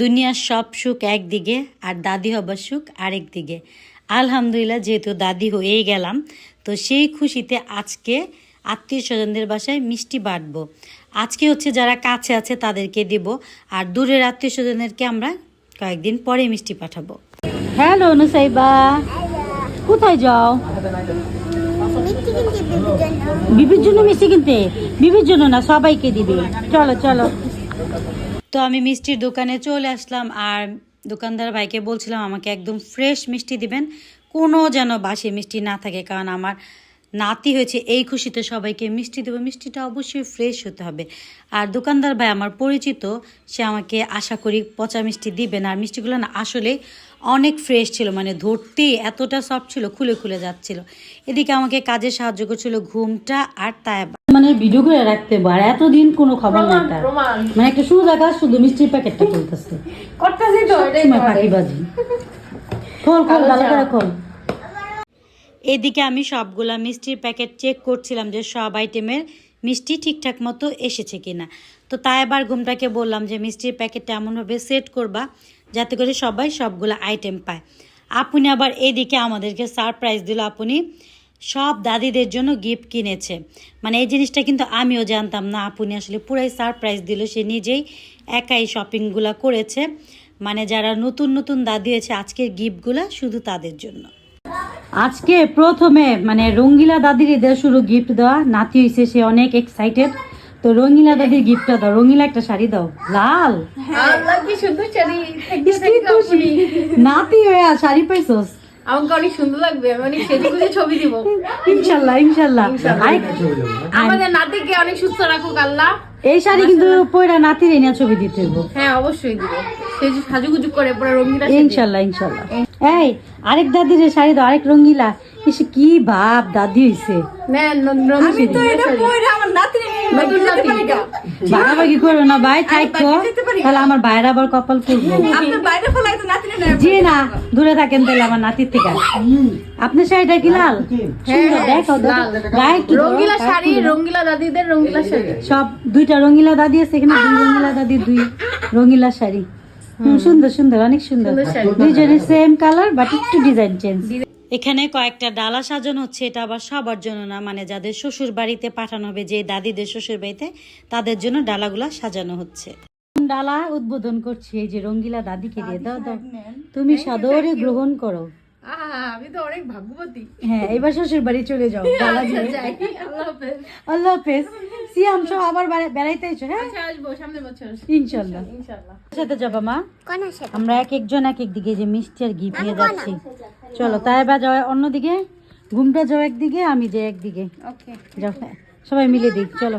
দুনিয়ার সব সুখ একদিকে আর দাদি হবার সুখ আরেক দিকে। আলহামদুলিল্লাহ, যেহেতু দাদি হয়েই গেলাম, তো সেই খুশিতে আজকে আত্মীয় স্বজনদের বাসায় মিষ্টি বাটবো। আজকে হচ্ছে যারা কাছে আছে তাদেরকে দিব, আর দূরের আত্মীয় স্বজনদেরকে আমরা কয়েকদিন পরে মিষ্টি পাঠাবো। হ্যালো নুসাইবা, কোথায় যাও? বিবির জন্য মিষ্টি কিনতে? বিবির জন্য না, সবাইকে দিবে। চলো চলো। তো আমি মিষ্টির দোকানে চলে আসলাম, আর দোকানদার ভাইকে বলছিলাম আমাকে একদম ফ্রেশ মিষ্টি দিবেন, কোনো যেন বাসি মিষ্টি না থাকে, কারণ আমার নাতি হয়েছে, এই খুশিতে সবাইকে মিষ্টি দেবো, মিষ্টিটা অবশ্যই ফ্রেশ হতে হবে। আর দোকানদার ভাই আমার পরিচিত, সে আমাকে আশা করি পচা মিষ্টি দিবেন। আর মিষ্টিগুলো না আসলে অনেক ফ্রেশ ছিল, মানে ধরতেই এতটা সফট ছিল, খুলে খুলে যাচ্ছিল। এদিকে আমাকে কাজে সাহায্য করছিল ঘুমটা আর তাইবা। মানে ভিডিও করে রাখতে পারে, এতদিন কোনো খবর না তার, মানে একটা সোজা কাজ, শুধু মিষ্টির প্যাকেটটা খুলতেছে, করতেছি তো ফাঁকিবাজি। খোল খোল, ভালো করে খোল। এদিকে আমি সবগুলা মিষ্টির প্যাকেট চেক করছিলাম যে সব আইটেমের মিষ্টি ঠিকঠাক মতো এসেছে কিনা। তো তাই আবার ঘুমটাকে বললাম যে মিষ্টির প্যাকেটটা এমনভাবে সেট করবা যাতে করে সবাই সবগুলো আইটেম পায়। আপনি আবার এদিকে আমাদেরকে সারপ্রাইজ দিল, আপনি সব দাদিদের জন্য গিফট কিনেছে। মানে এই জিনিসটা কিন্তু আমিও জানতাম না, আপনি আসলে পুরাই সারপ্রাইজ দিল। সে নিজেই একাই শপিংগুলো করেছে, মানে যারা নতুন নতুন দাদি হয়েছে আজকের গিফটগুলো শুধু তাদের জন্য। আজকে প্রথমে মানে রঙ্গিলা দাদির শুরু গিফট দেওয়া, নাতি হয়েছে, সে অনেক এক্সাইটেড। তো রঙ্গিলা দাদির গিফটটা দাও, রঙ্গিলা একটা শাড়ি দাও, লাল। নাতি হয়ে শাড়ি পাইছোস, আমাকে অনেক সুন্দর লাগবে, আমি অনেক সেজে গুজে ছবি দিব ইনশাল্লাহ ইনশাল্লাহ। আমাদের নাতিকে অনেক সুস্থ রাখুক আল্লাহ। এই শাড়ি কিন্তু পয়রা নাতির এনে ছবি দিতে হইব। হ্যাঁ অবশ্যই দিব, সেজে সাজুগুজু করে পুরো রঙিলা। ইনশাল্লাহ ইনশাল্লাহ। এই আরেক দাদির শাড়ি দাও, আরেক রঙিলা। এসে কি ভাব দাদি হইছে। আমি তো এটা পয়রা আমার নাতি নতুন নাতি ভাগাভাগি করো না ভাই, থাকো তাহলে আমার ভাইয়ের আবার কপাল পুড়বো। আপনার বাইরে ফলাই তো নাতি না। জি না, দূরে থাকেন তাহলে আমার নাতির থেকে। আপনার শাড়িটা কি লাল? সুন্দর, দেখো রঙিলা শাড়ি, রঙিলা দাদিদের রঙিলা শাড়ি। সব দুইটা রঙিলা দাদি আছে এখানে, দুই রঙিলা দাদি, দুই রঙিলা শাড়ি। সুন্দর সুন্দর, অনেক সুন্দর। দুইজনের সেম কালার বাট একটু ডিজাইন চেঞ্জ। এখানে কয়েকটা ডালা সাজানো হচ্ছে, এটা আবার সবার জন্য না, মানে যাদের শ্বশুর বাড়িতে পাঠানো হবে, যে দাদিদের শ্বশুর বাড়িতে, তাদের জন্য ডালাগুলা সাজানো হচ্ছে। ডালা উদ্বোধন করছি এই যে রঙ্গিলা দাদিকে দিয়ে। দাও দাও, তুমি সাদরে গ্রহণ করো। আমি তো অনেক ভাগ্যবতী। হ্যাঁ, এবার শ্বশুর বাড়ি চলে যাও, ডালা দিয়ে। আল্লাহ হাফেজ। আল্লাহ হাফেজ। সিয়াম সহ আবার বেড়াইতে এসো। হ্যাঁ আসবো সামনের বছর ইনশাল্লাহ। ইনশাআল্লাহ। সাথে যাবা মা? আমরা এক একজন এক এক দিকে যে মিষ্টি আর গিফট নিয়ে যাচ্ছি। চলো, তাইবা যাও অন্যদিকে, ঘুমটা যাও একদিকে, আমি যাই একদিকে। ওকে, যাও, সবাই মিলে দিই, চলো।